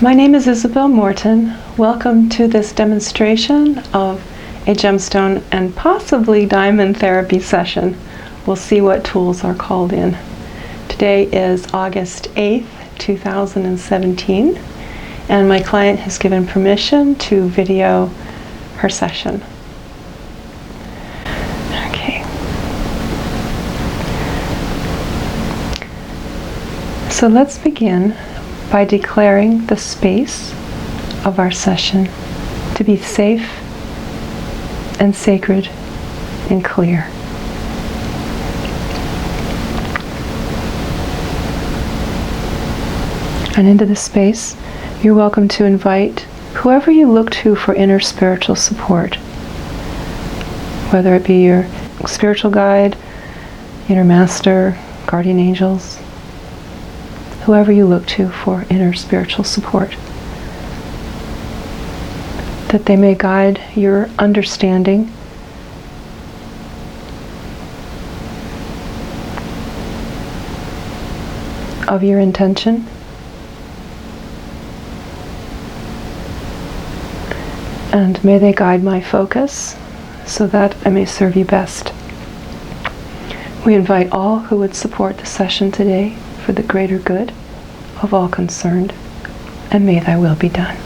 My name is Isabelle Morton. Welcome to this demonstration of a gemstone and possibly diamond therapy session. We'll see what tools are called in. Today is August 8th, 2017, and my client has given permission to video her session. Okay. So let's begin by declaring the space of our session to be safe and sacred and clear. And into this space, you're welcome to invite whoever you look to for inner spiritual support, whether it be your spiritual guide, inner master, guardian angels, whoever you look to for inner spiritual support, that they may guide your understanding of your intention, and may they guide my focus so that I may serve you best. We invite all who would support the session today for the greater good of all concerned, and may thy will be done.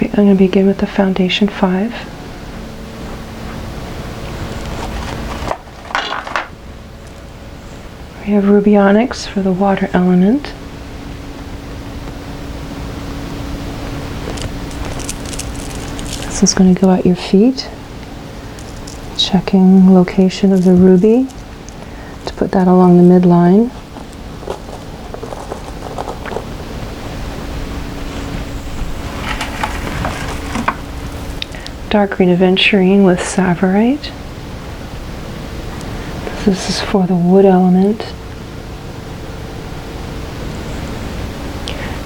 I'm going to begin with the Foundation 5. We have ruby onyx for the water element. This is going to go at your feet, checking location of the ruby to put that along the midline. Dark green aventurine with savarite. This is for the wood element,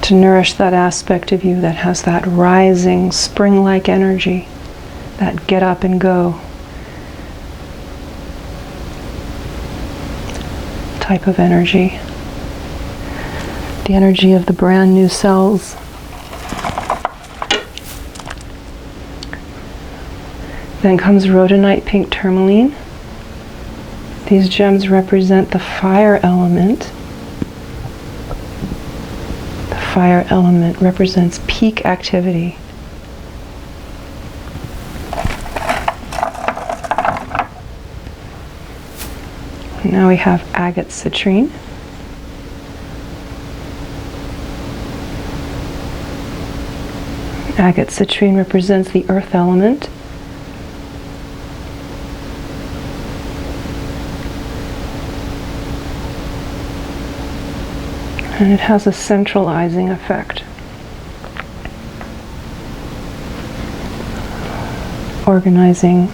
to nourish that aspect of you that has that rising spring-like energy, that get up and go type of energy, the energy of the brand new cells. Then comes Rhodonite pink Tourmaline. These gems represent the fire element. The fire element represents peak activity. Now we have Agate Citrine. Agate Citrine represents the earth element. And it has a centralizing effect, organizing,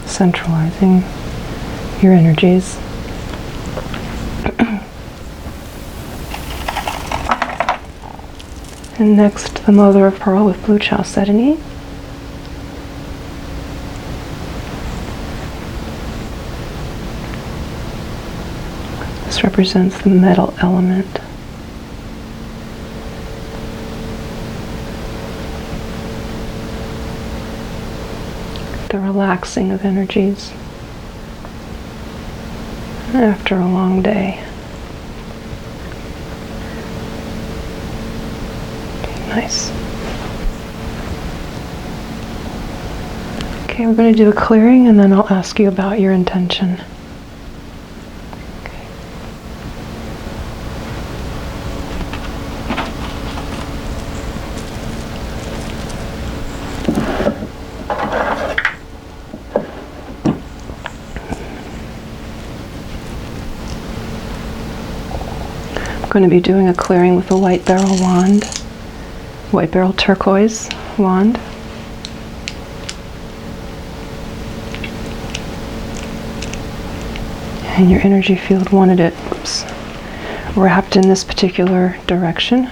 centralizing your energies. And next, the mother of pearl with blue chalcedony. This represents the metal element. The relaxing of energies after a long day. Okay, nice. Okay, we're going to do a clearing and then I'll ask you about your intention. I'm going to be doing a clearing with a white beryl wand, white beryl turquoise wand. And your energy field wanted it, wrapped in this particular direction.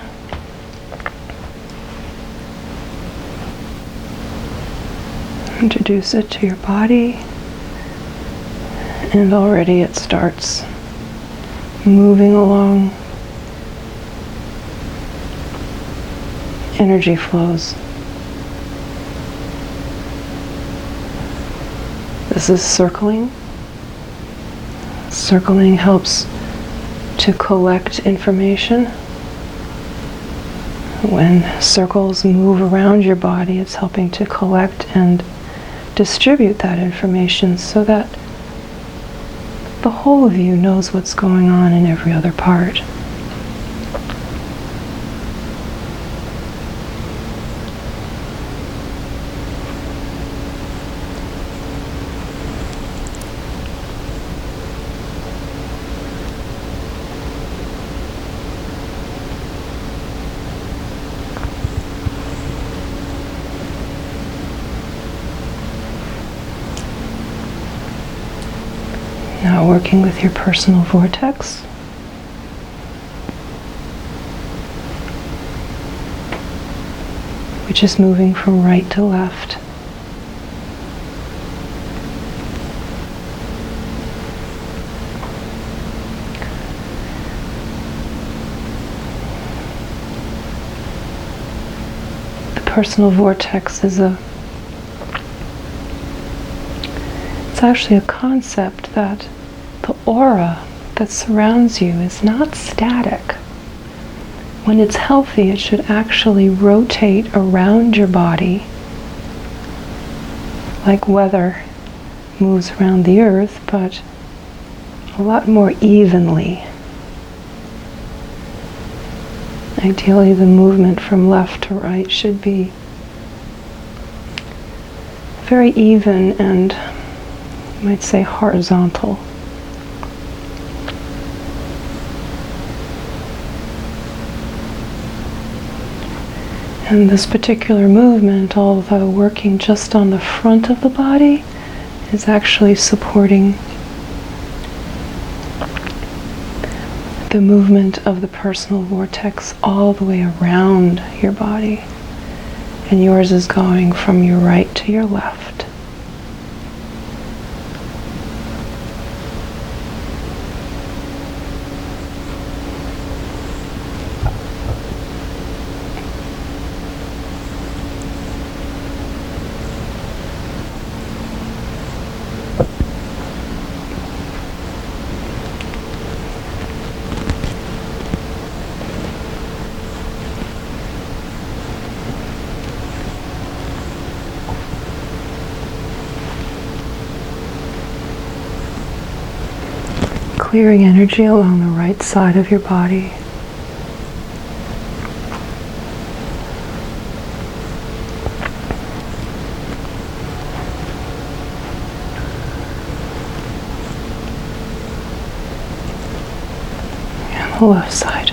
Introduce it to your body And already it starts moving along. Energy flows. This is circling. Circling helps to collect information. When circles move around your body, it's helping to collect and distribute that information so that the whole of you knows what's going on in every other part. Now working with your personal vortex. Which is moving from right to left. The personal vortex is it's actually a concept that the aura that surrounds you is not static. When it's healthy, it should actually rotate around your body like weather moves around the earth, but a lot more evenly. Ideally, the movement from left to right should be very even and, you might say, horizontal. And this particular movement, although working just on the front of the body, is actually supporting the movement of the personal vortex all the way around your body. And yours is going from your right to your left. Clearing energy along the right side of your body. And the left side.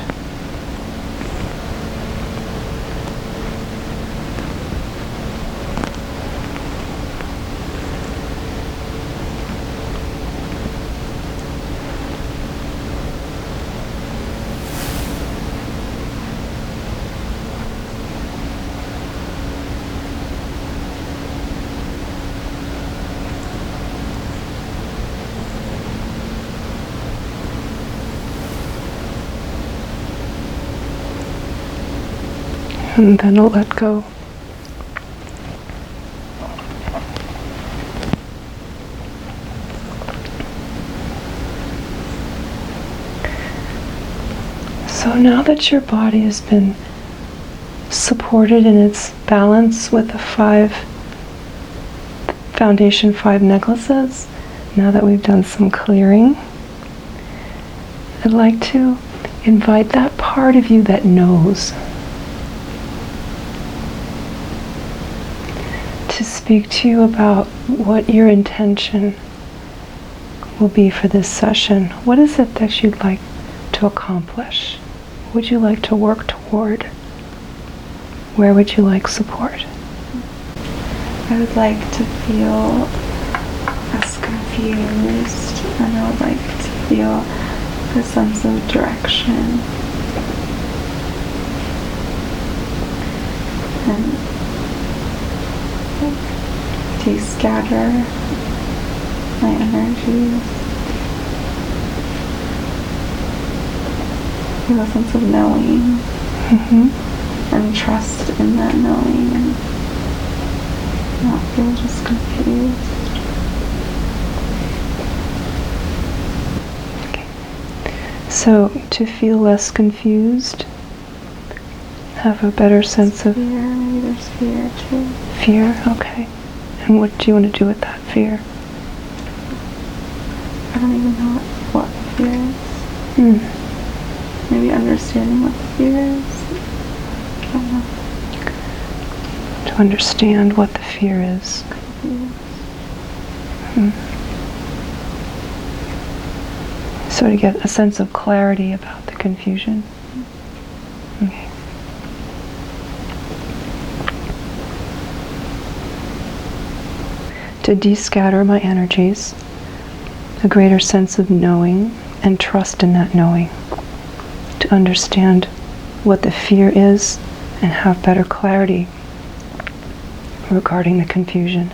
And then I'll let go. So now that your body has been supported in its balance with the foundation 5 necklaces, now that we've done some clearing, I'd like to invite that part of you that knows to speak to you about what your intention will be for this session. What is it that you'd like to accomplish? What would you like to work toward? Where would you like support? I would like to feel less confused, and I would like to feel a sense of direction. And to scatter my energies. feel a sense of knowing and trust in that knowing and not feel just confused. Okay. So to feel less confused, have a better sense of fear. Maybe there's fear too. Fear, okay. And what do you want to do with that fear? I don't even know what fear is. Maybe understanding what the fear is. I don't know. To understand what the fear is. So to get a sense of clarity about the confusion. Okay. To descatter my energies, a greater sense of knowing and trust in that knowing. To understand what the fear is and have better clarity regarding the confusion.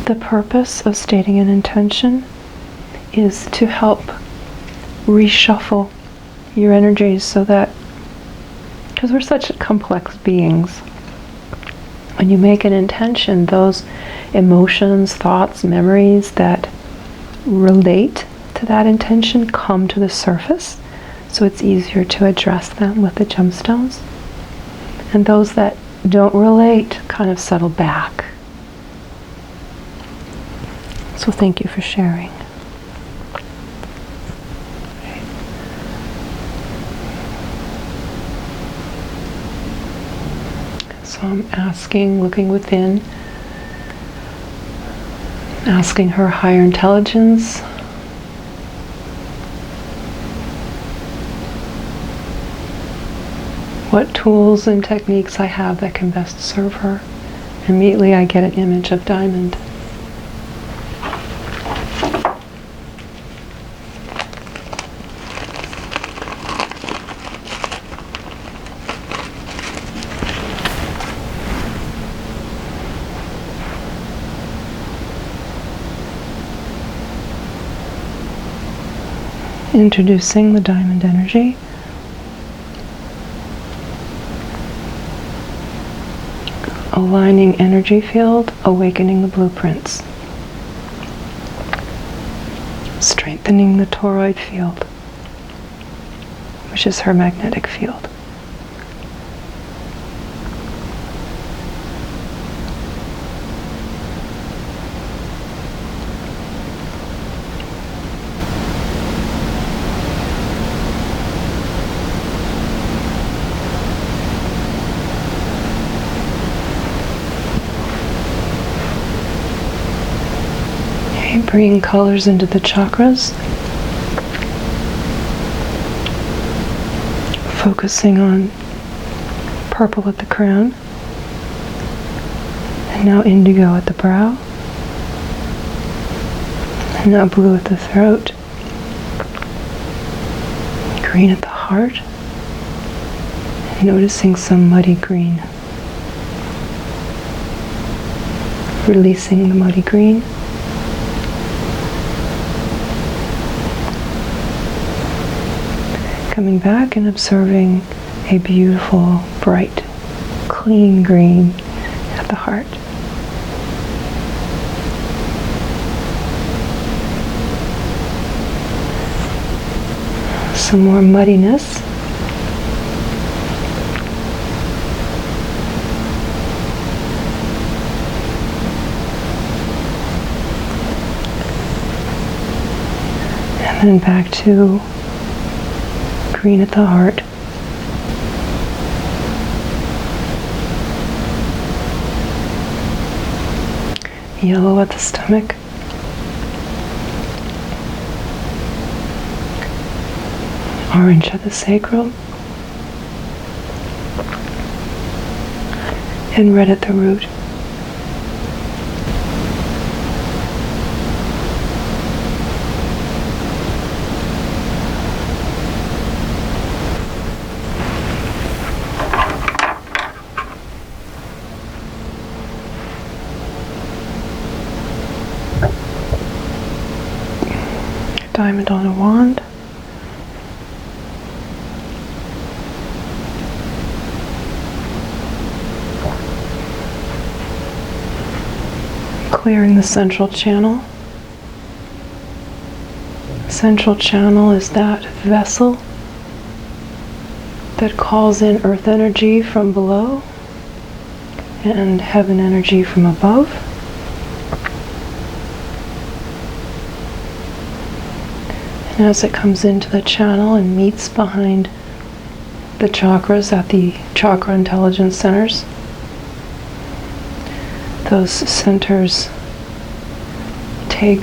The purpose of stating an intention is to help reshuffle your energies so that, because we're such complex beings, when you make an intention, those emotions, thoughts, memories that relate to that intention come to the surface, so it's easier to address them with the gemstones. And those that don't relate kind of settle back. So thank you for sharing. So I'm asking, looking within, asking her higher intelligence what tools and techniques I have that can best serve her. Immediately I get an image of diamond. Introducing the diamond energy. Aligning energy field, awakening the blueprints. Strengthening the toroid field, which is her magnetic field. Bringing colors into the chakras, focusing on purple at the crown, and now indigo at the brow, and now blue at the throat, green at the heart, and noticing some muddy green. Releasing the muddy green. Coming back and observing a beautiful, bright, clean green at the heart. Some more muddiness. And then back to green at the heart. Yellow at the stomach. Orange at the sacral. And red at the root. Diamond on a wand. clearing the central channel. Central channel is that vessel that calls in earth energy from below and heaven energy from above. And as it comes into the channel and meets behind the chakras at the chakra intelligence centers, those centers take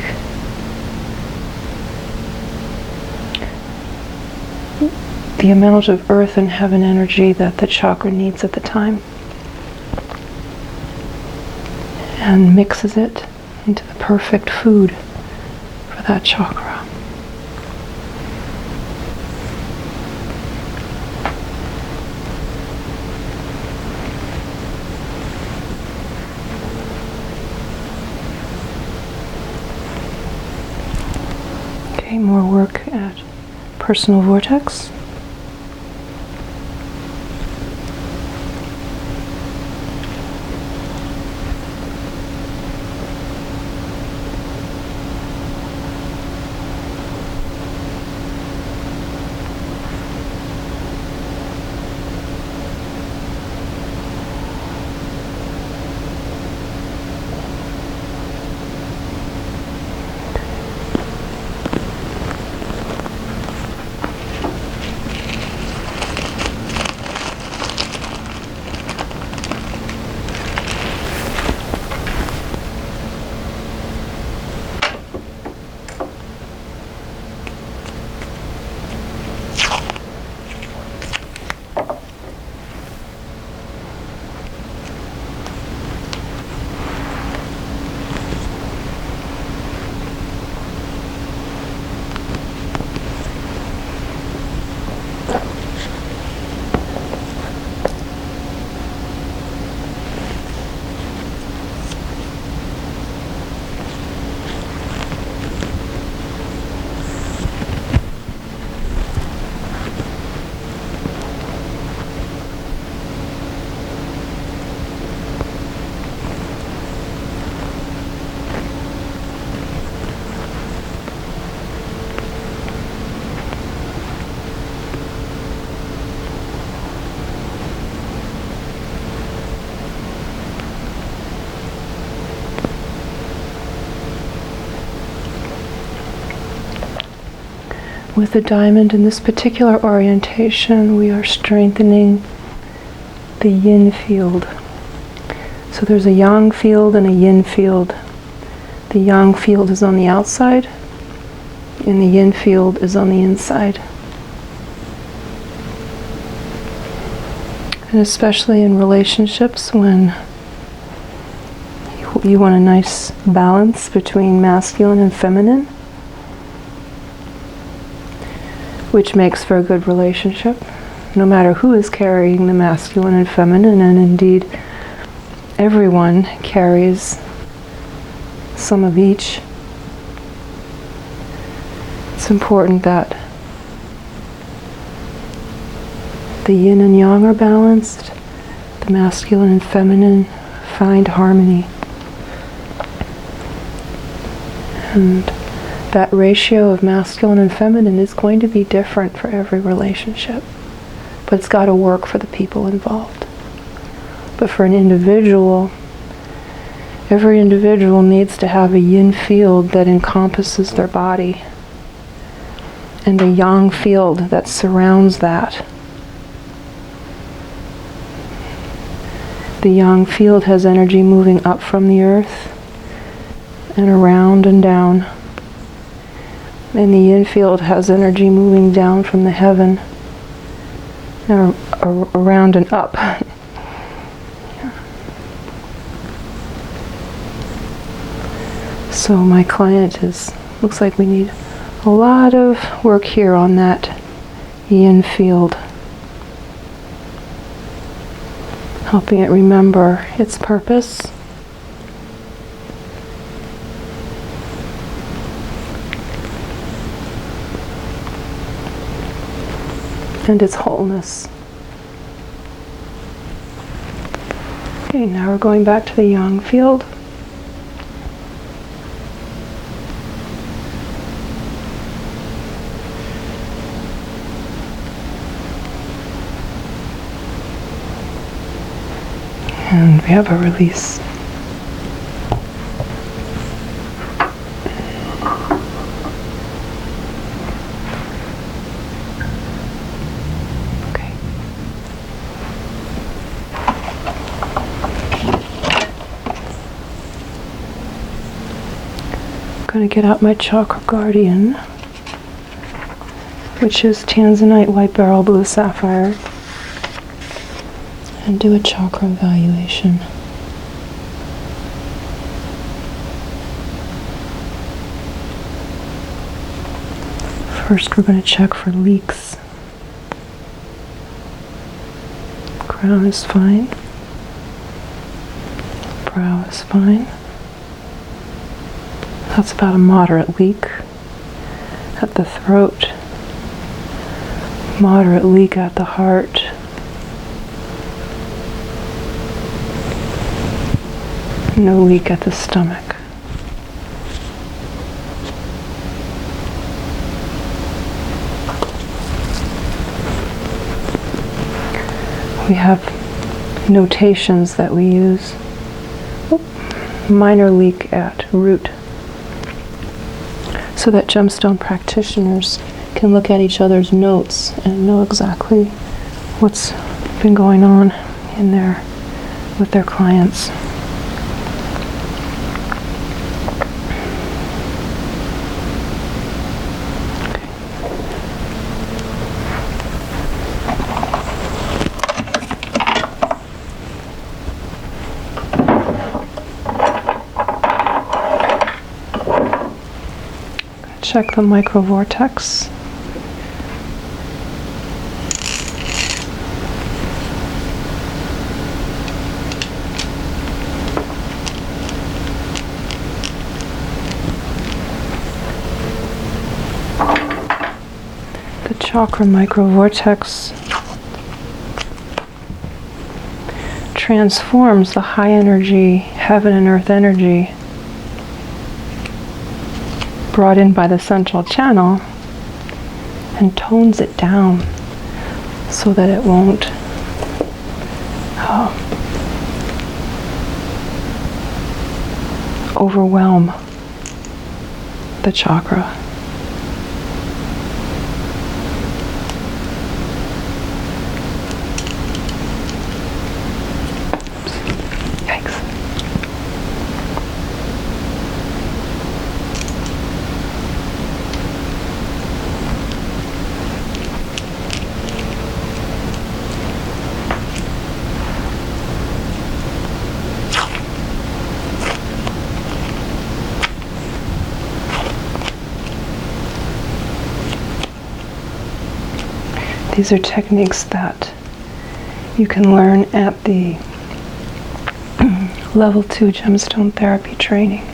the amount of earth and heaven energy that the chakra needs at the time and mixes it into the perfect food for that chakra. Okay, more work at personal vortex. With the diamond in this particular orientation, we are strengthening the yin field. So there's a yang field and a yin field. The yang field is on the outside, and the yin field is on the inside. And especially in relationships, when you want a nice balance between masculine and feminine, which makes for a good relationship, no matter who is carrying the masculine and feminine, and indeed everyone carries some of each. It's important that the yin and yang are balanced, the masculine and feminine find harmony. And that ratio of masculine and feminine is going to be different for every relationship, but it's got to work for the people involved. But for an individual, every individual needs to have a yin field that encompasses their body and a yang field that surrounds that. The yang field has energy moving up from the earth and around and down. And the yin field has energy moving down from the heaven, around and up. So my client looks like we need a lot of work here on that yin field. Helping it remember its purpose. And its wholeness. Okay, now we're going back to the yang field. And we have a release. Okay. I'm going to get out my Chakra Guardian, which is Tanzanite, white beryl, blue sapphire, and do a Chakram Valuation. First, we're going to check for leaks. Crown is fine. Brow is fine. That's about a moderate leak. At the throat, moderate leak at the heart. No leak at the stomach. We have notations that we use. Minor leak at root, so that gemstone practitioners can look at each other's notes and know exactly what's been going on in there with their clients. Check the micro vortex. The chakra micro vortex transforms the high energy, heaven and earth energy brought in by the central channel and tones it down so that it won't overwhelm the chakra. These are techniques that you can learn at the level 2 gemstone therapy training.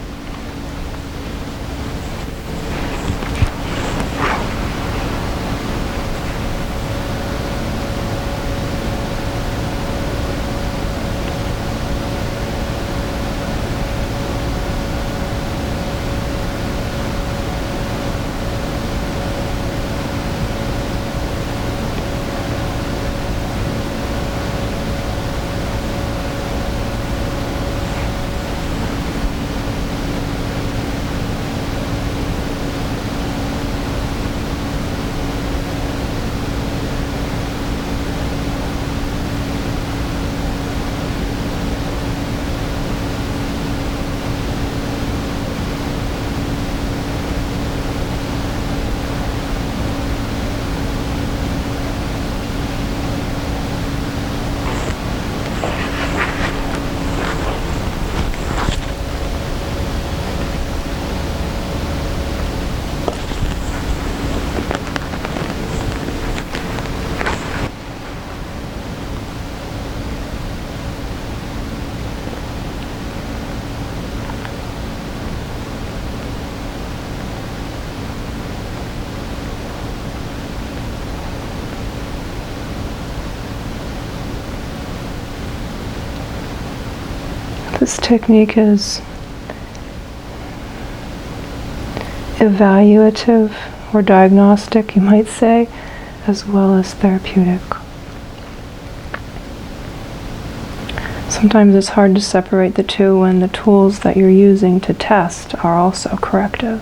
This technique is evaluative or diagnostic, you might say, as well as therapeutic. So Sometimes it's hard to separate the two when the tools that you're using to test are also corrective.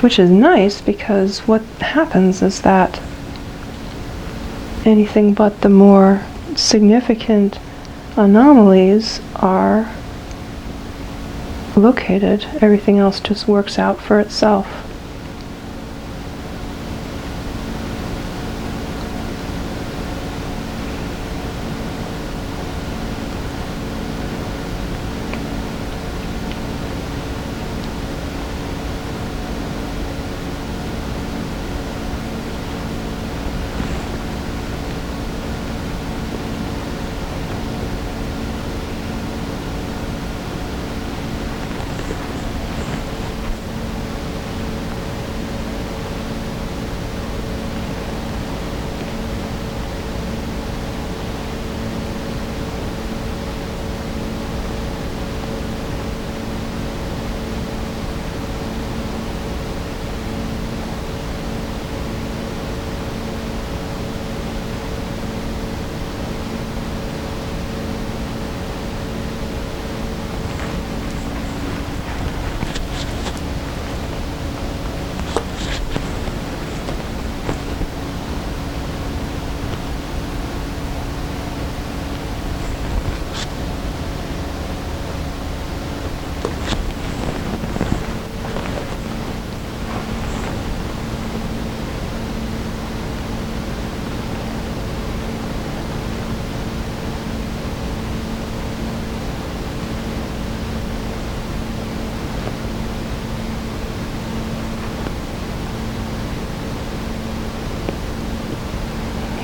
Which is nice, because what happens is that anything but the more significant anomalies are located. Everything else just works out for itself.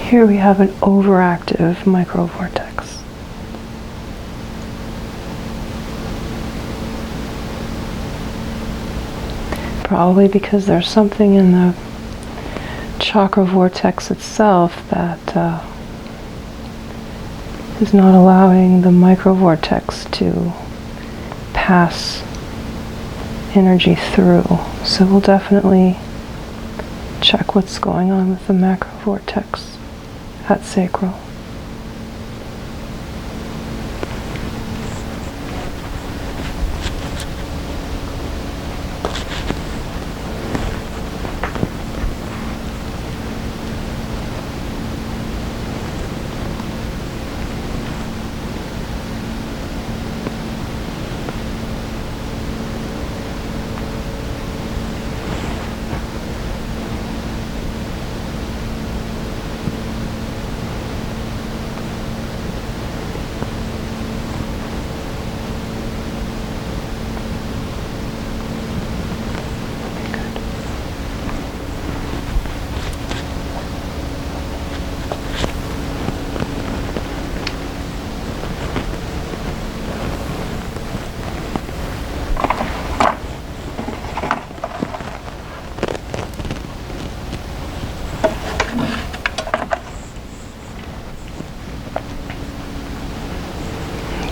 Here we have an overactive microvortex. Probably because there's something in the chakra vortex itself that is not allowing the microvortex to pass energy through. So we'll definitely check what's going on with the macrovortex at sacral.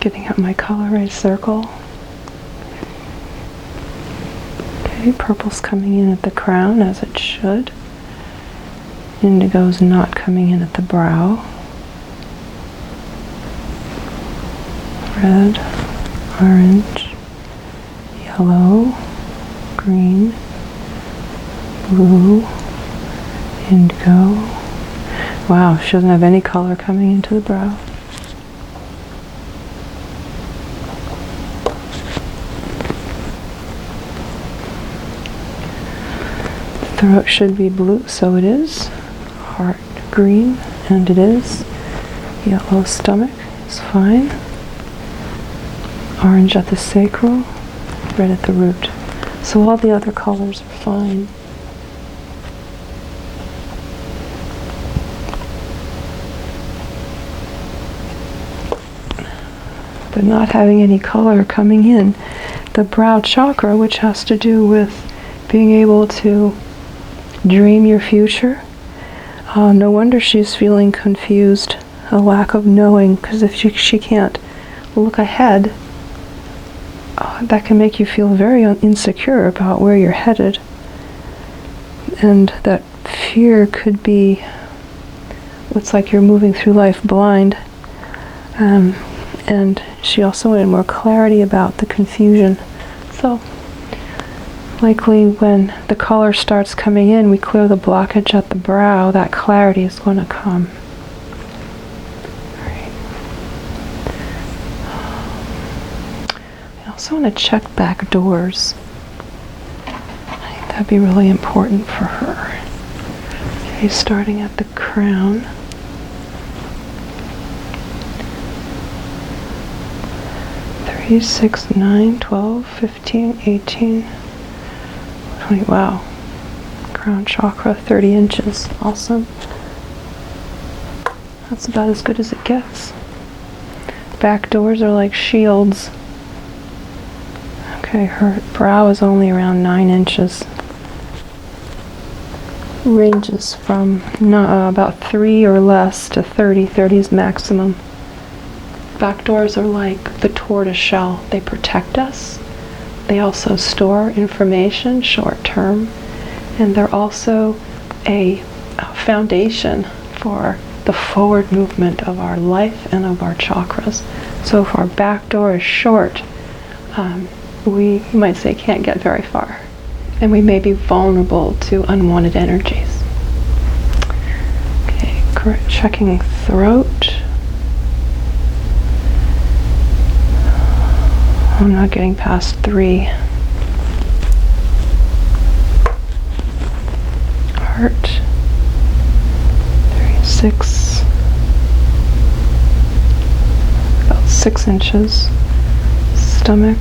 Getting out my colorized circle. Okay, purple's coming in at the crown as it should. Indigo's not coming in at the brow. Red, orange, yellow, green, blue, indigo. Wow, she doesn't have any color coming into the brow. Throat should be blue, so it is. Heart green, and it is. Yellow stomach is fine. Orange at the sacral, red at the root. So all the other colors are fine. But not having any color coming in the brow chakra, which has to do with being able to dream your future. No wonder she's feeling confused, a lack of knowing, because if she can't look ahead, that can make you feel very insecure about where you're headed. And that fear could be It's like you're moving through life blind. And she also wanted more clarity about the confusion. So likely when the color starts coming in, we clear the blockage at the brow, that clarity is going to come. All right. I also want to check back doors. I think that'd be really important for her. Okay, starting at the crown. 3, 6, 9, 12, 15, 18, 20. Wow. Crown chakra, 30 inches. Awesome. That's about as good as it gets. Back doors are like shields. Okay, her brow is only around 9 inches. Ranges from about 3 or less to 30. 30 is maximum. Back doors are like the tortoise shell. They protect us. They also store information short term. And they're also a foundation for the forward movement of our life and of our chakras. So if our back door is short, we, you might say, can't get very far. And we may be vulnerable to unwanted energies. Okay, checking throat. I'm not getting past 3. Heart. 36. About 6 inches. Stomach.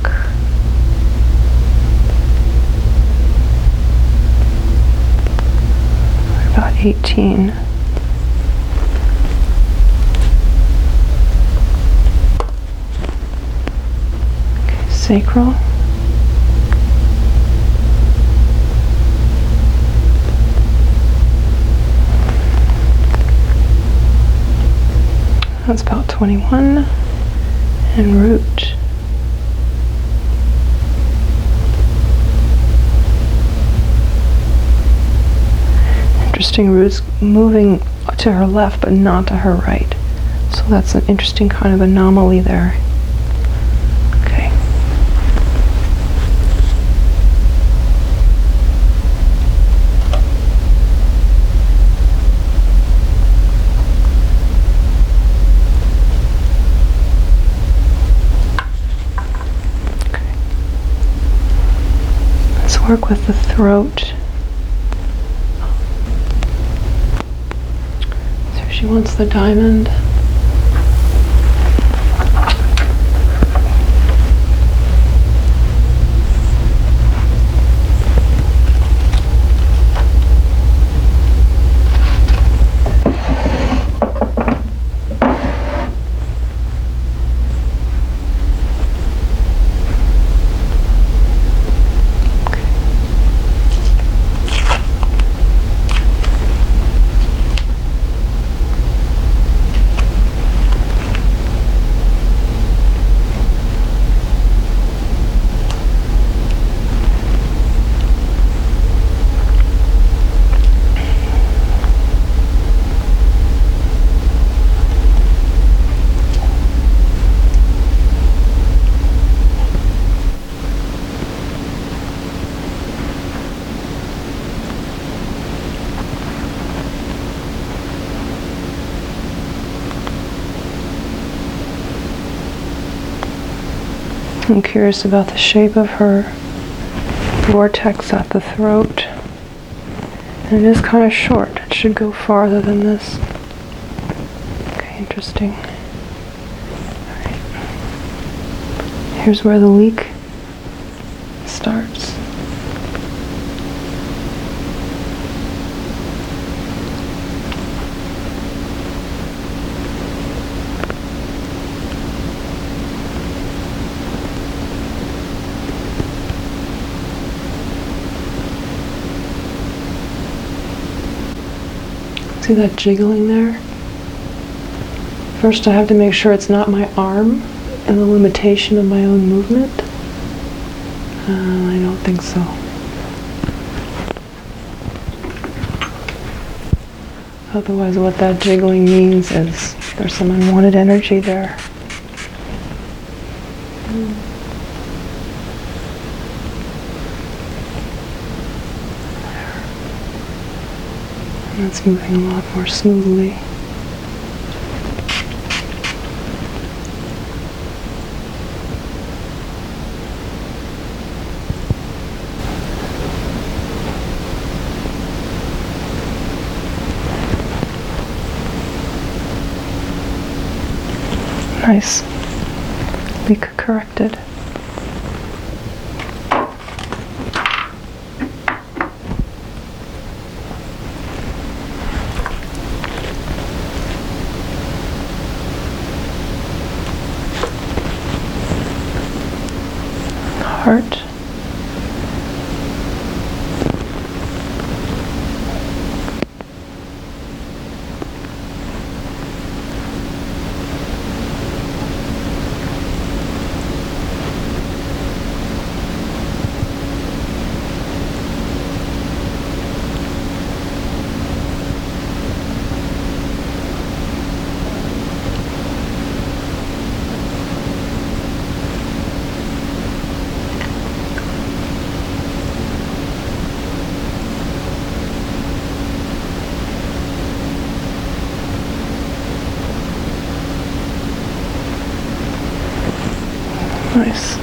About 18. Sacral. That's about 21. And root. Interesting, roots moving to her left but not to her right. So that's an interesting kind of anomaly there. Work with the throat. So she wants the diamond. I'm curious about the shape of her vortex at the throat. And it is kind of short. It should go farther than this. Okay, interesting. Alright. Here's where the leak starts. See that jiggling there? First I have to make sure it's not my arm and the limitation of my own movement. I don't think so. Otherwise, what that jiggling means is there's some unwanted energy there. And it's moving a lot more smoothly. Nice. Leak corrected. Heart. Nice.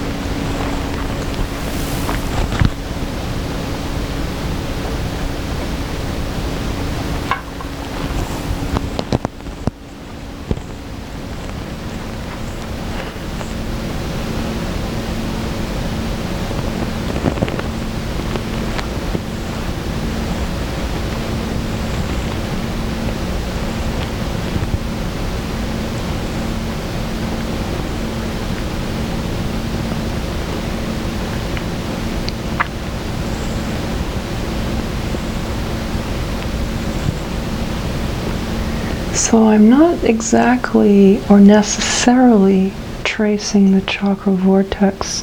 So I'm not exactly or necessarily tracing the chakra vortex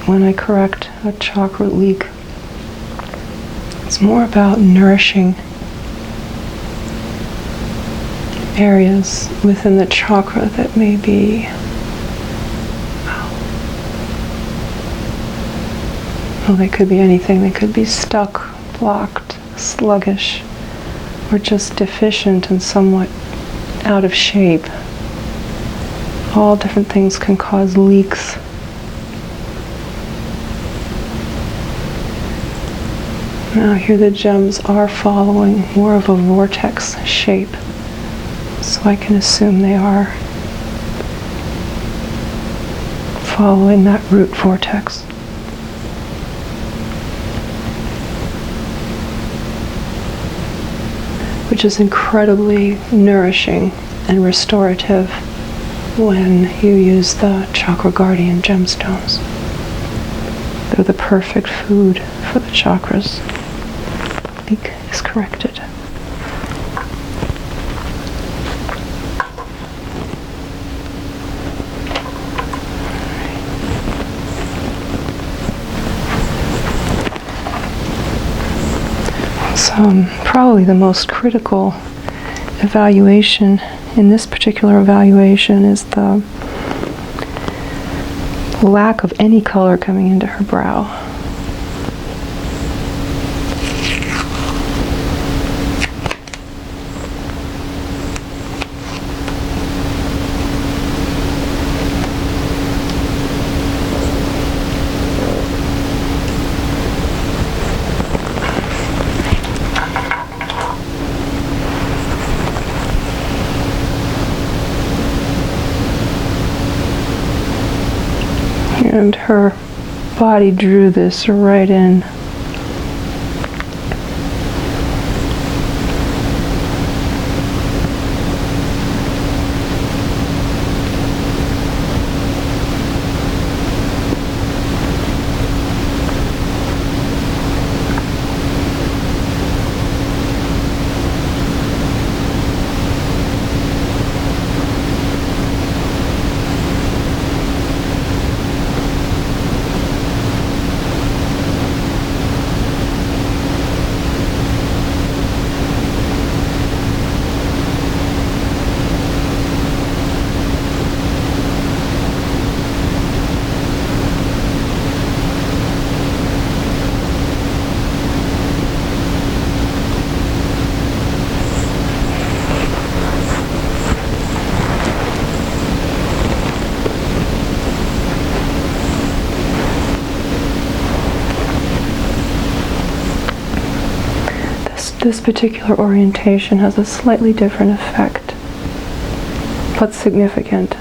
when I correct a chakra leak. It's more about nourishing areas within the chakra that may be they could be anything. They could be stuck, blocked, sluggish, or just deficient and somewhat out of shape. All different things can cause leaks. Now here the gems are following more of a vortex shape, so I can assume they are following that root vortex. Which is incredibly nourishing and restorative when you use the Chakra Guardian gemstones. They're the perfect food for the chakras. Leak is corrected. So probably the most critical evaluation in this particular evaluation is the lack of any color coming into her brow. And her body drew this right in. This particular orientation has a slightly different effect, but significant.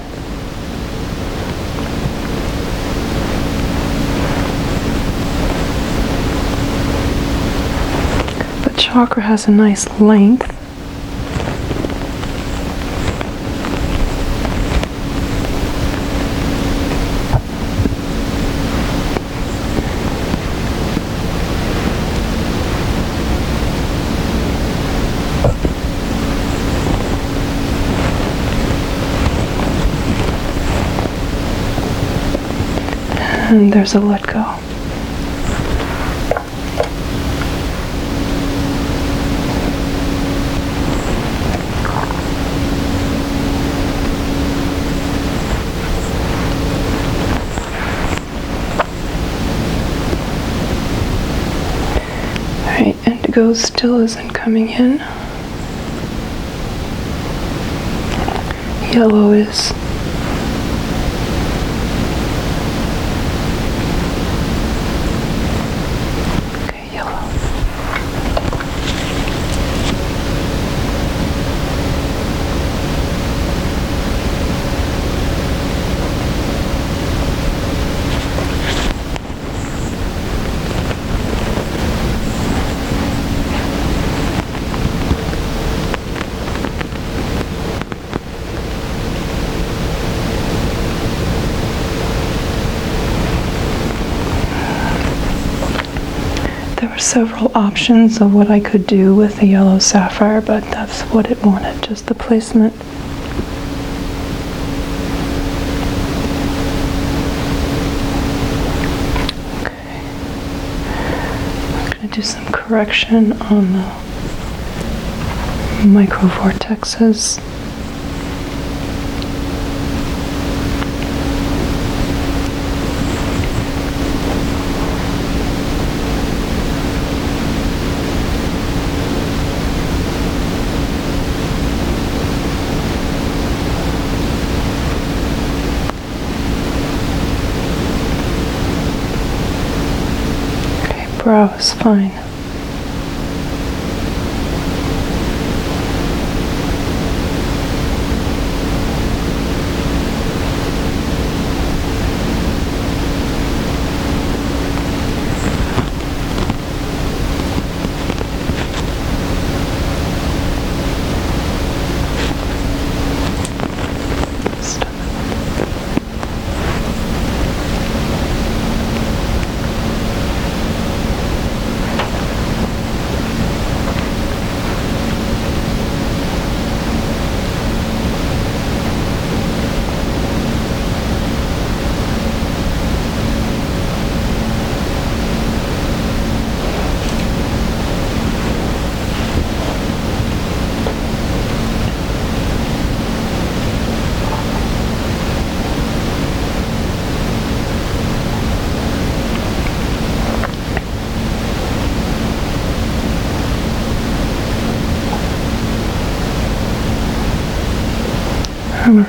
The chakra has a nice length. And there's a let go. Alright, indigo still isn't coming in. Yellow is. Several options of what I could do with the yellow sapphire, but that's what it wanted, just the placement. Okay. I'm going to do some correction on the micro vortexes. Brow is fine.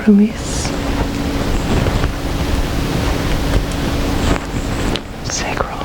Release. Sacral.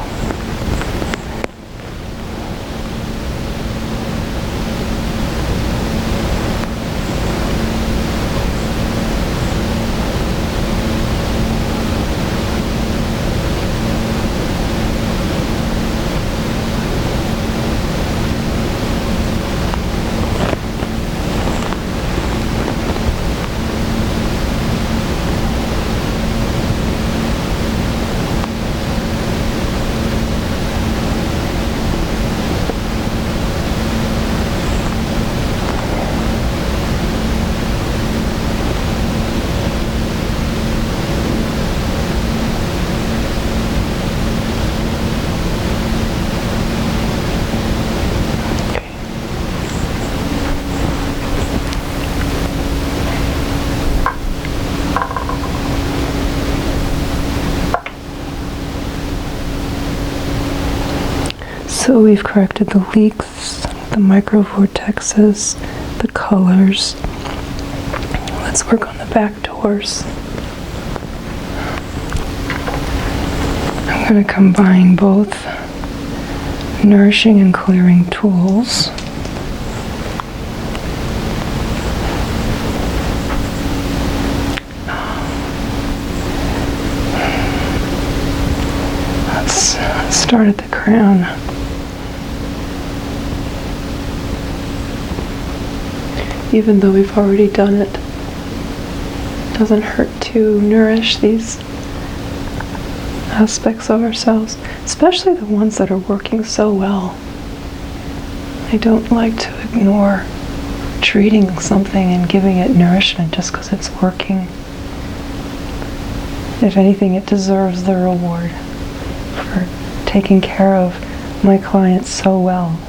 So we've corrected the leaks, the micro vortexes, the colors. Let's work on the back doors. I'm going to combine both nourishing and clearing tools. Start at the crown. Even though we've already done it, it doesn't hurt to nourish these aspects of ourselves, especially the ones that are working so well. I don't like to ignore treating something and giving it nourishment just because it's working. If anything, it deserves the reward for taking care of my clients so well.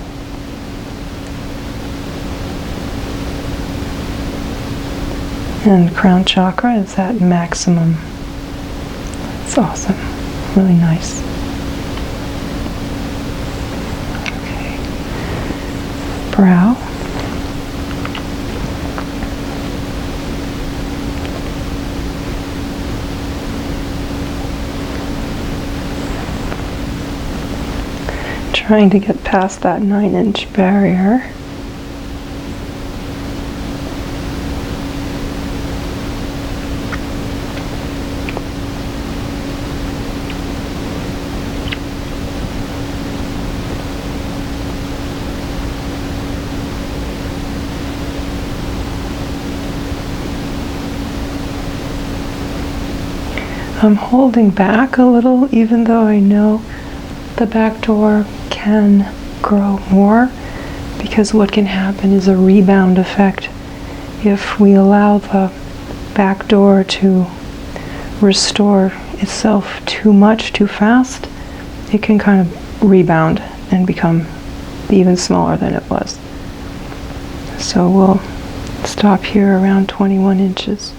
And crown chakra is at maximum. It's awesome. Really nice. Okay. Brow. Trying to get past that 9-inch barrier. I'm holding back a little, even though I know the back door can grow more, because what can happen is a rebound effect. If we allow the back door to restore itself too much, too fast, it can kind of rebound and become even smaller than it was. So we'll stop here around 21 inches.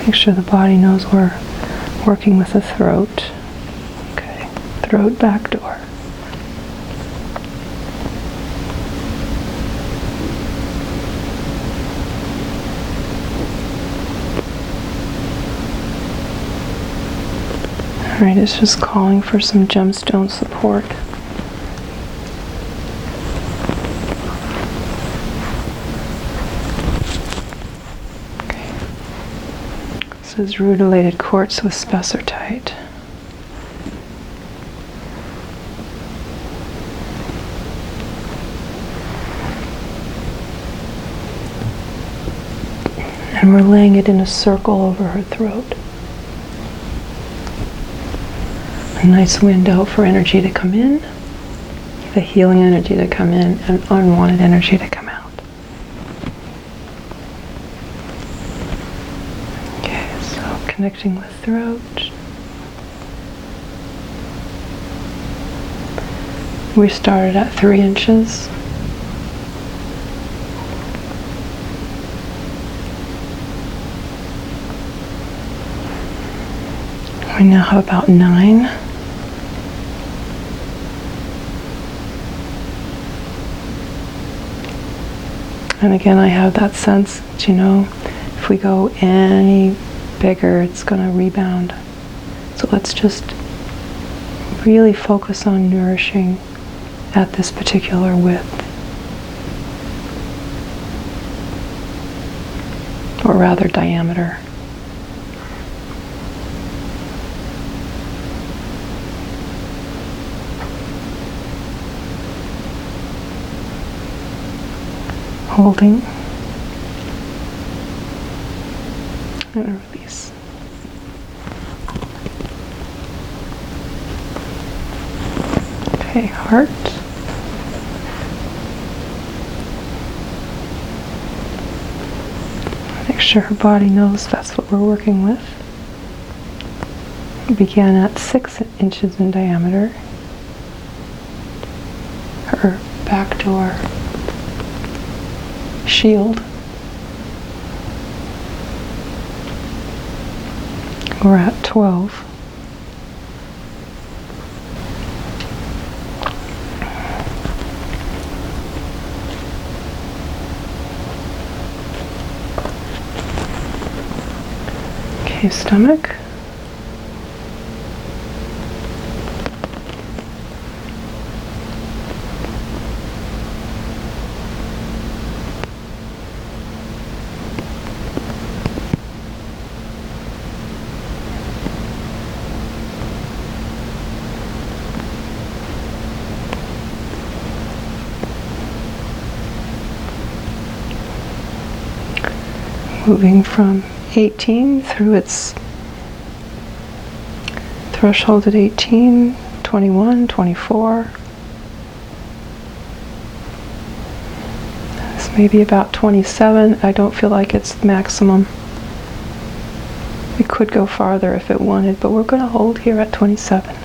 Make sure the body knows we're working with the throat. Okay, throat, back door. All right, it's just calling for some gemstone support. This is Rutilated Quartz with Spessartite. And we're laying it in a circle over her throat. A nice window for energy to come in, the healing energy to come in, and unwanted energy to come out. Connecting with throat. We started at 3 inches. We now have about 9. And again, I have that sense that, if we go any bigger, it's going to rebound. So let's just really focus on nourishing at this particular width. Or rather, diameter. Holding. And release. Okay, heart. Make sure her body knows that's what we're working with. We began at 6 inches in diameter. Her back door shield. We're at 12. your stomach. Moving from 18 through its threshold at 18, 21, 24. This may be about 27. I don't feel like it's the maximum. It could go farther if it wanted, but we're going to hold here at 27.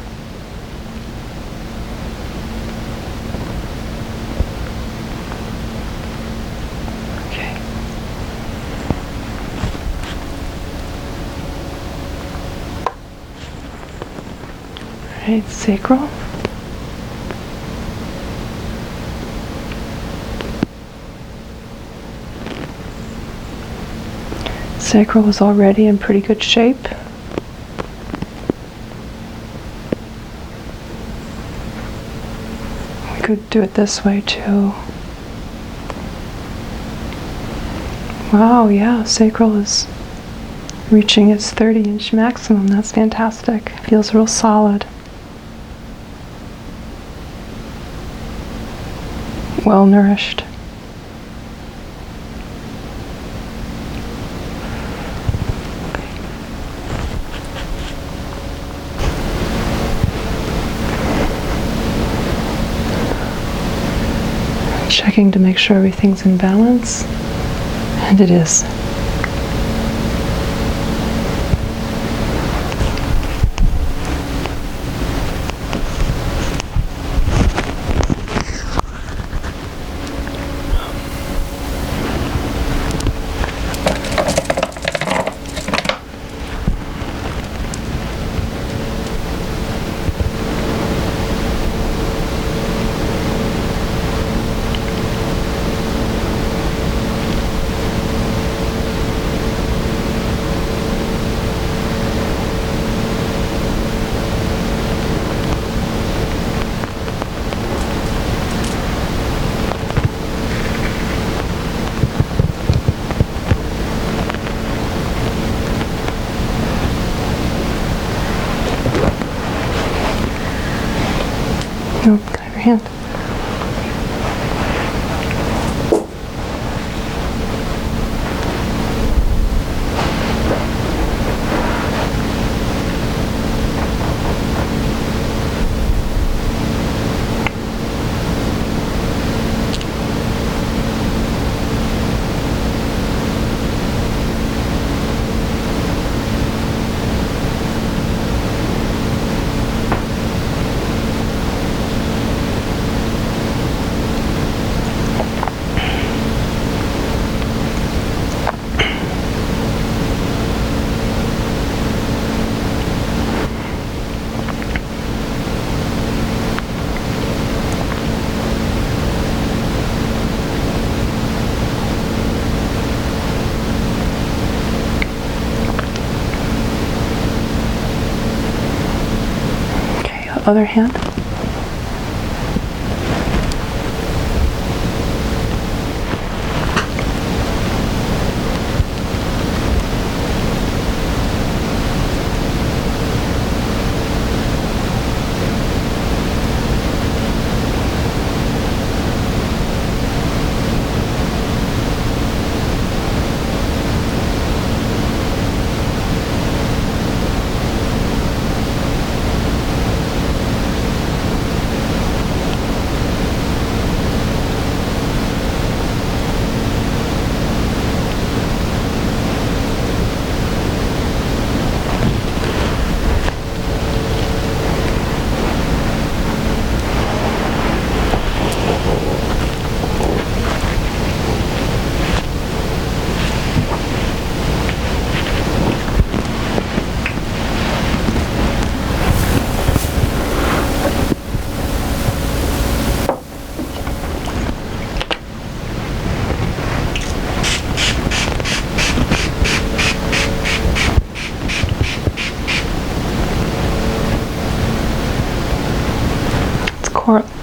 Right, sacral. Sacral is already in pretty good shape. We could do it this way too. Wow, yeah, sacral is reaching its 30-inch maximum. That's fantastic. Feels real solid. Well nourished. Checking to make sure everything's in balance, and it is. No, grab your hand. Other hand.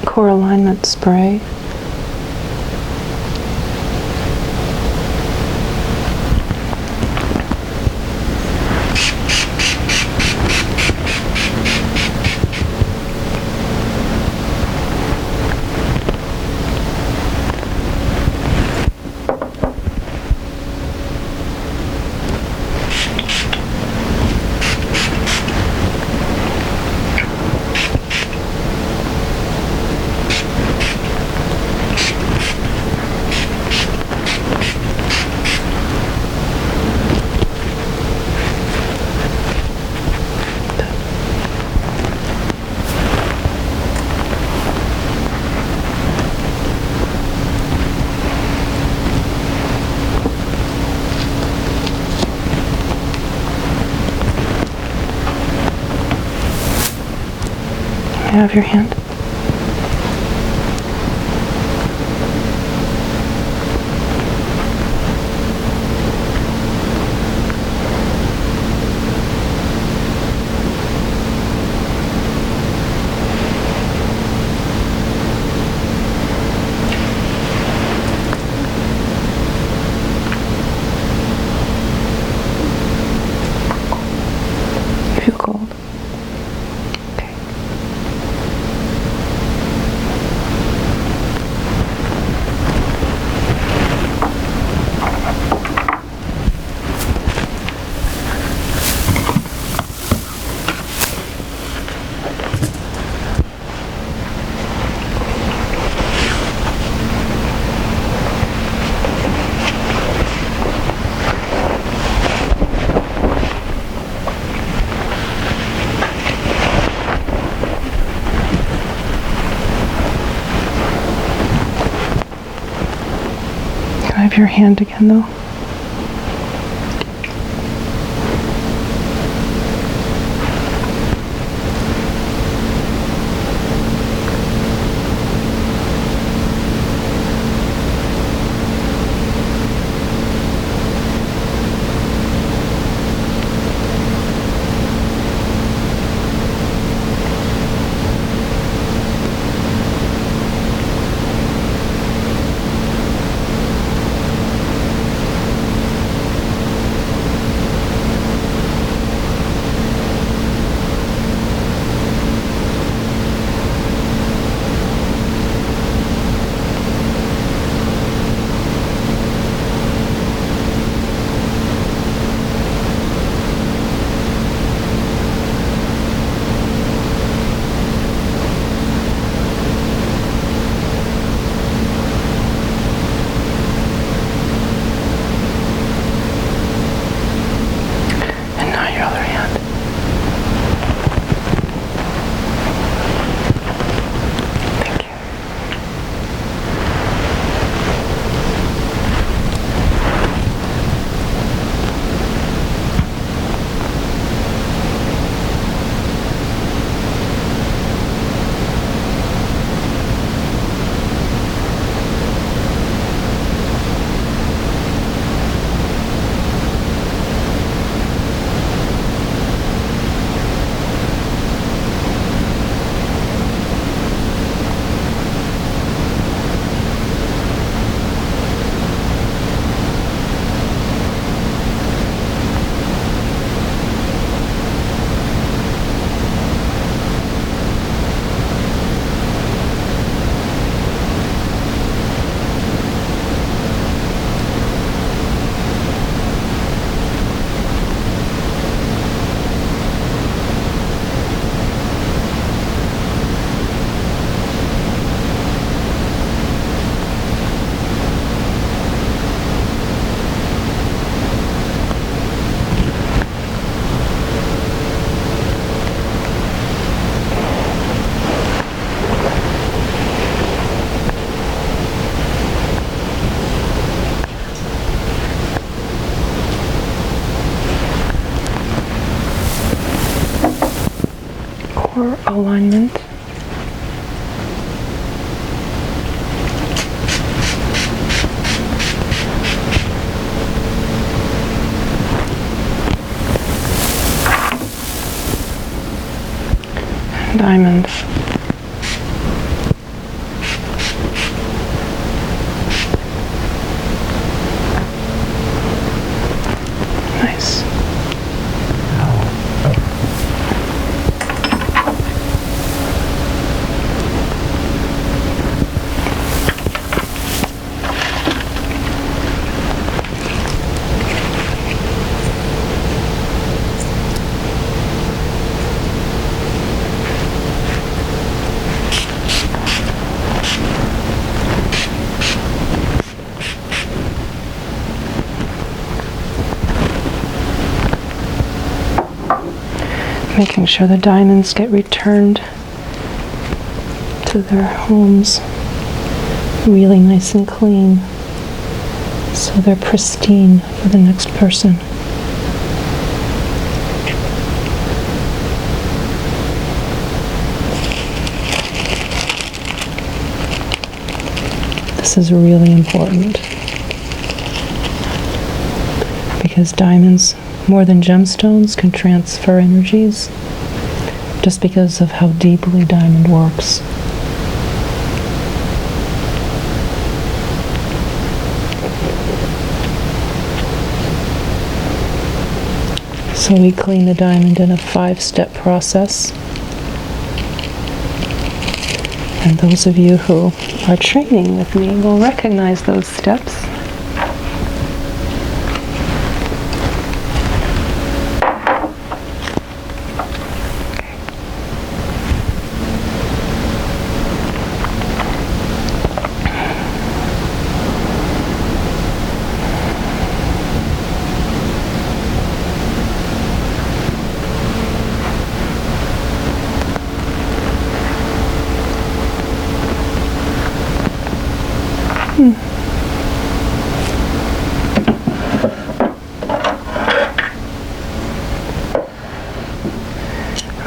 core alignment spray. Have your hand. You feel cold? Okay. Can I have your hand again, though? Core alignment. Diamonds. Making sure the diamonds get returned to their homes really nice and clean, so they're pristine for the next person. This is really important because diamonds, more than gemstones, can transfer energies just because of how deeply diamond works. So we clean the diamond in a 5-step process. And those of you who are training with me will recognize those steps.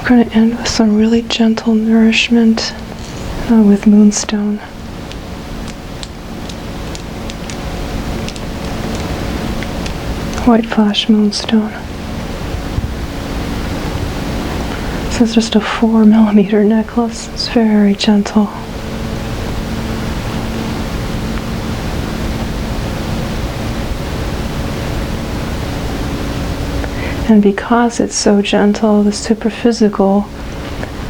We're going to end with some really gentle nourishment with moonstone. White flash moonstone. This is just a 4mm necklace. It's very gentle. And because it's so gentle, the superphysical,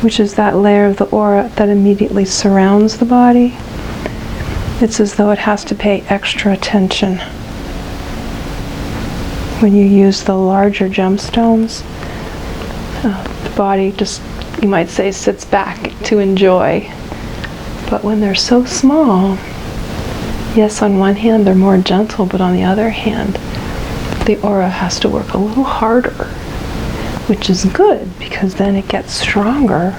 which is that layer of the aura that immediately surrounds the body, it's as though it has to pay extra attention. When you use the larger gemstones, the body just, you might say, sits back to enjoy. But when they're so small, yes, on one hand they're more gentle, but on the other hand, the aura has to work a little harder, which is good because then it gets stronger,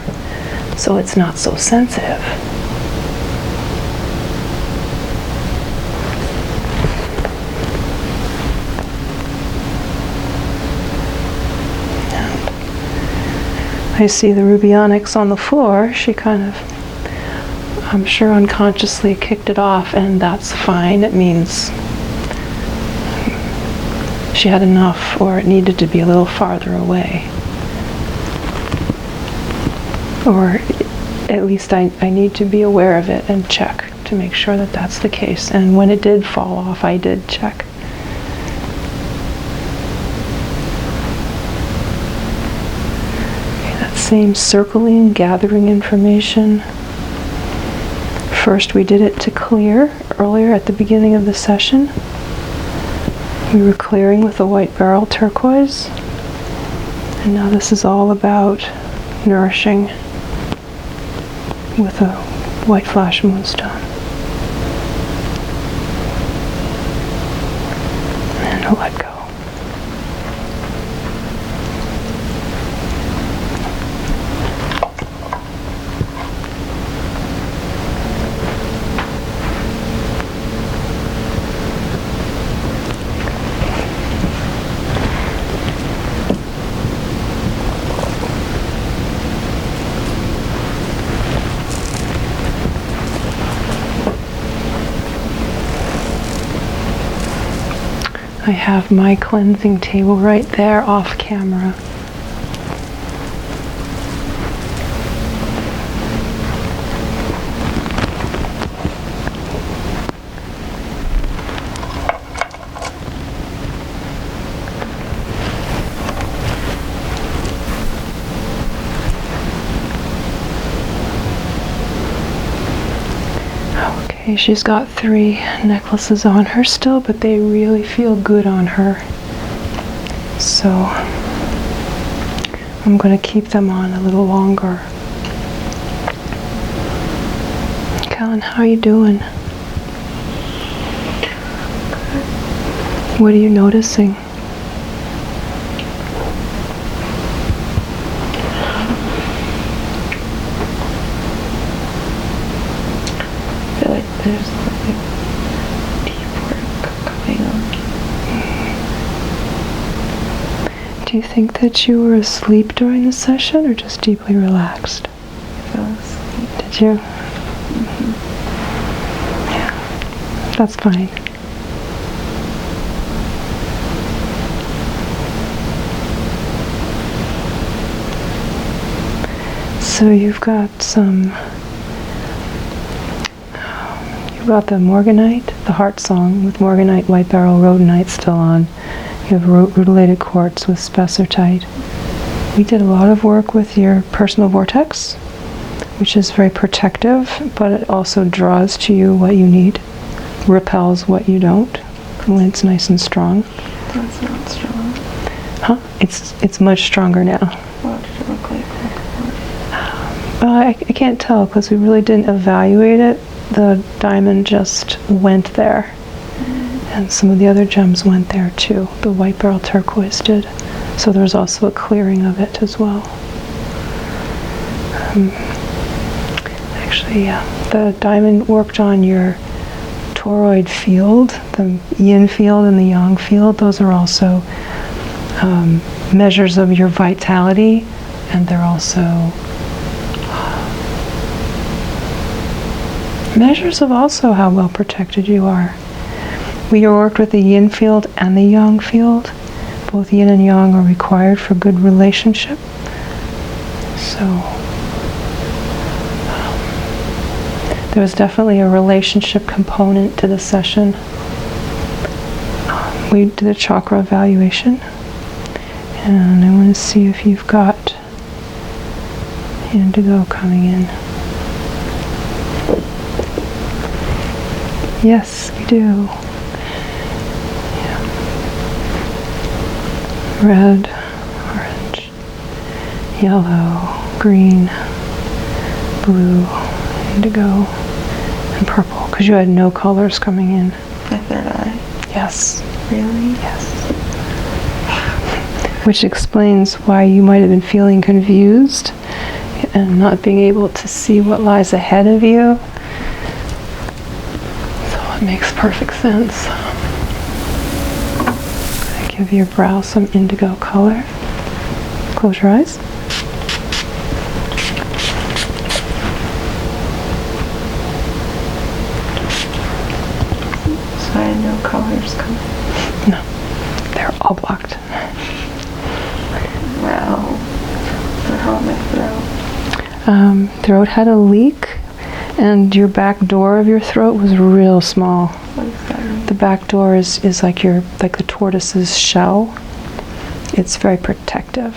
so it's not so sensitive. And I see the ruby onyx on the floor. She kind of, I'm sure unconsciously kicked it off, and that's fine. It means she had enough, or it needed to be a little farther away. Or at least I need to be aware of it and check to make sure that that's the case. And when it did fall off, I did check. Okay, that same circling, gathering information. First we did it to clear earlier at the beginning of the session. We were clearing with the white beryl turquoise, and now this is all about nourishing with a white flash moonstone. And a let go. I have my cleansing table right there off camera. She's got 3 necklaces on her still, but they really feel good on her. So I'm going to keep them on a little longer. Kellen, how are you doing? What are you noticing? There's like deep work going on. Do you think that you were asleep during the session or just deeply relaxed? I fell asleep. Did you? Mm-hmm. Yeah, that's fine. So you've got the Morganite, the Heart Song with Morganite, White Beryl, Rhodonite still on. You have Rutilated Quartz with Spessartite. We did a lot of work with your personal vortex, which is very protective, but it also draws to you what you need, repels what you don't, when it's nice and strong. That's not strong. Huh? It's much stronger now. What did it look like? I can't tell because we really didn't evaluate it. The diamond just went there. And some of the other gems went there too. The white beryl turquoise did. So there's also a clearing of it as well. Actually, yeah. The diamond worked on your toroid field, the yin field and the yang field. Those are also measures of your vitality, and they're also measures of also how well protected you are. We worked with the yin field and the yang field. Both yin and yang are required for good relationship. So there was definitely a relationship component to the session. We did a chakra evaluation, and I want to see if you've got indigo coming in. Yes, we do. Yeah. Red, orange, yellow, green, blue, indigo, and purple. Because you had no colors coming in. My third eye. Yes. Really? Yes. Which explains why you might have been feeling confused and not being able to see what lies ahead of you. It makes perfect sense. Give your brow some indigo color. Close your eyes. So I had no colors coming. No, they're all blocked. Wow. What hurt my throat? Throat had a leak. And your back door of your throat was real small. What does that mean? The back door is like the tortoise's shell. It's very protective.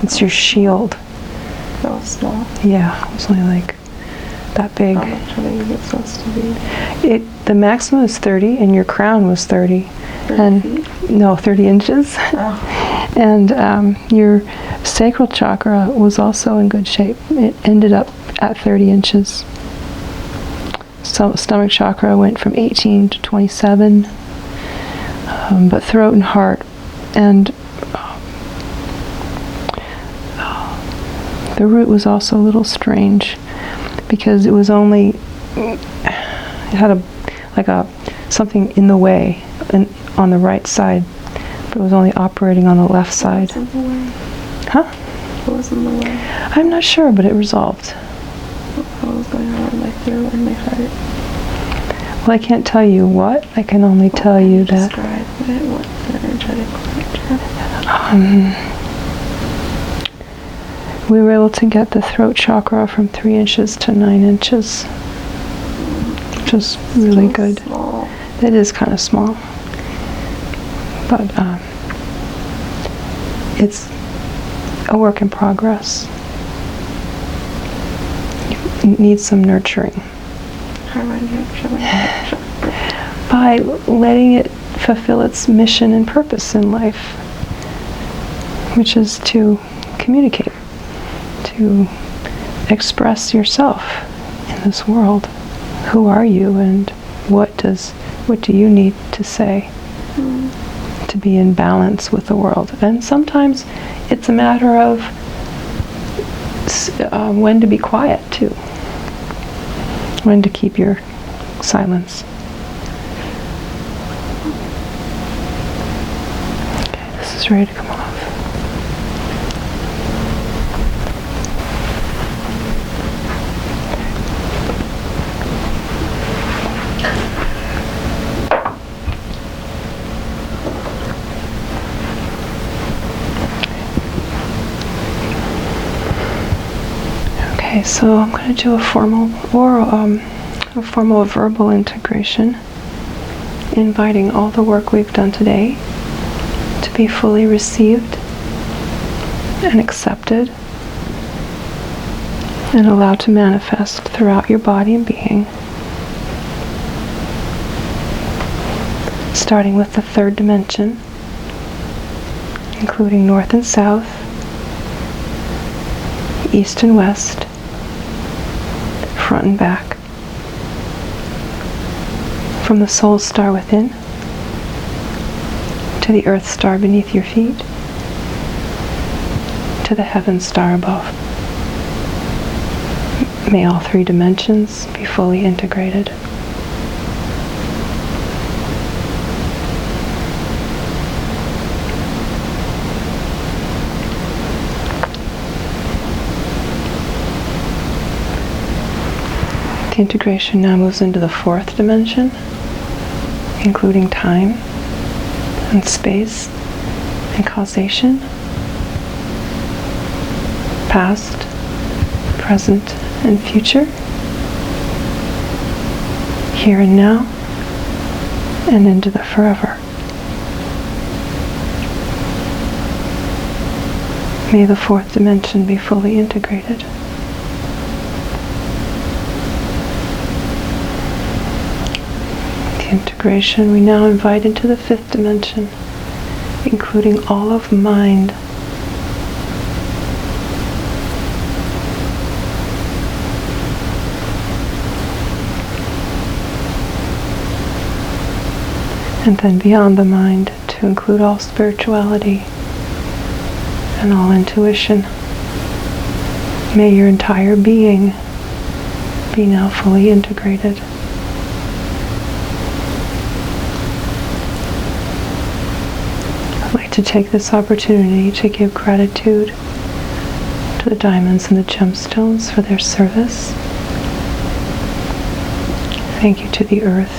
It's your shield. That was small. Yeah, it was only like that big. How much are they supposed to be? The maximum is 30, and your crown was 30. 30 and feet? No, 30 inches. Oh. And your sacral chakra was also in good shape. It ended up at 30 inches. So stomach chakra went from 18 to 27, but throat and heart, and the root was also a little strange because it was only, it had something in the way on the right side, but it was only operating on the left side. What was in the way? Huh? What was in the way? I'm not sure, but it resolved. What was going on in my throat and my heart? Well, I can't tell you what. I can only tell you that. Describe it. What energetic we were able to get the throat chakra from 3 inches to 9 inches, which is really good. Small. It is kind of small, but it's a work in progress. It needs some nurturing. How do I nurture my chakra? By letting it fulfill its mission and purpose in life, which is to communicate, to express yourself in this world. Who are you, and what do you need to say to be in balance with the world? And sometimes it's a matter of when to be quiet too, when to keep your silence. Okay, this is ready to come off. Okay, so I'm going to do a formal verbal integration, inviting all the work we've done today to be fully received and accepted and allowed to manifest throughout your body and being. Starting with the third dimension, including north and south, east and west, front and back. From the soul star within to the earth star beneath your feet to the heaven star above. May all three dimensions be fully integrated. The integration now moves into the fourth dimension, including time and space and causation, past, present, and future, here and now, and into the forever. May the fourth dimension be fully integrated. Integration we now invite into the fifth dimension, including all of mind, and then beyond the mind to include all spirituality and all intuition. May your entire being be now fully integrated. I'd like to take this opportunity to give gratitude to the diamonds and the gemstones for their service. Thank you to the earth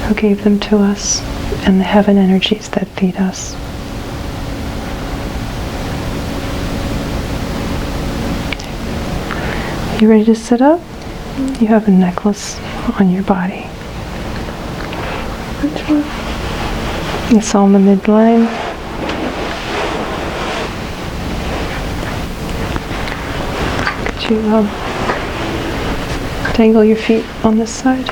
who gave them to us and the heaven energies that feed us. You ready to sit up? You have a necklace on your body. Which one? It's on the midline. Could you dangle your feet on this side?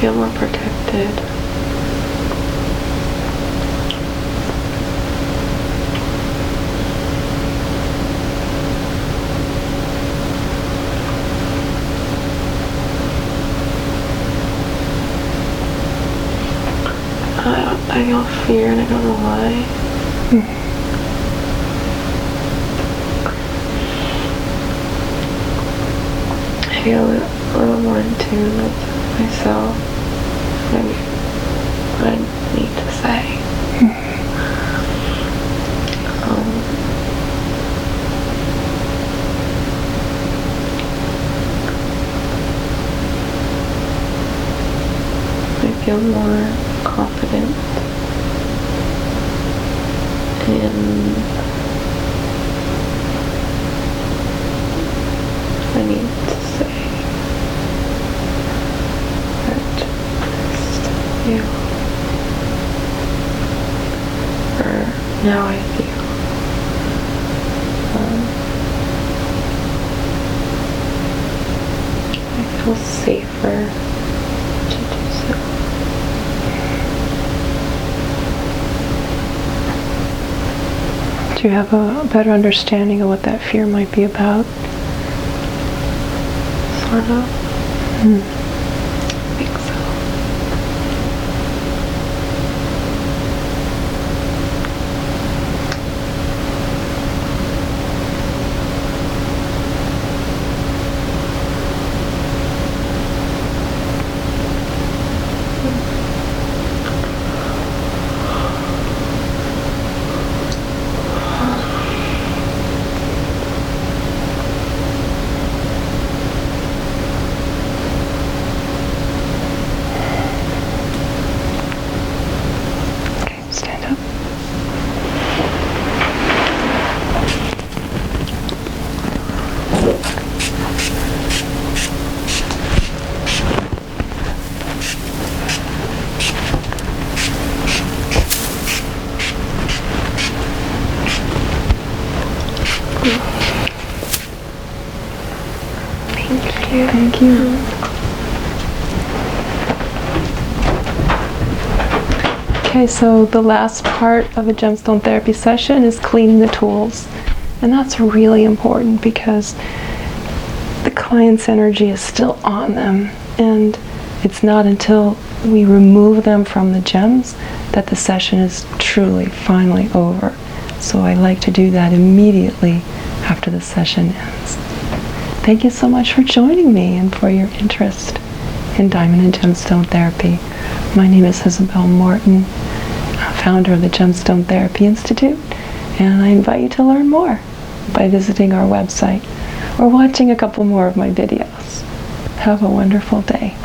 Feel more protected. I feel fear and I don't know why. I feel a little more in tune with myself. What I need to say. I feel more confident in what I need to say. Or now I feel safer Do you have a better understanding of what that fear might be about? Sort of. I think so. Thank you. Okay, so the last part of a gemstone therapy session is cleaning the tools. And that's really important because the client's energy is still on them. And it's not until we remove them from the gems that the session is truly, finally over. So I like to do that immediately after the session ends. Thank you so much for joining me and for your interest in diamond and gemstone therapy. My name is Isabelle Morton, founder of the Gemstone Therapy Institute, and I invite you to learn more by visiting our website or watching a couple more of my videos. Have a wonderful day.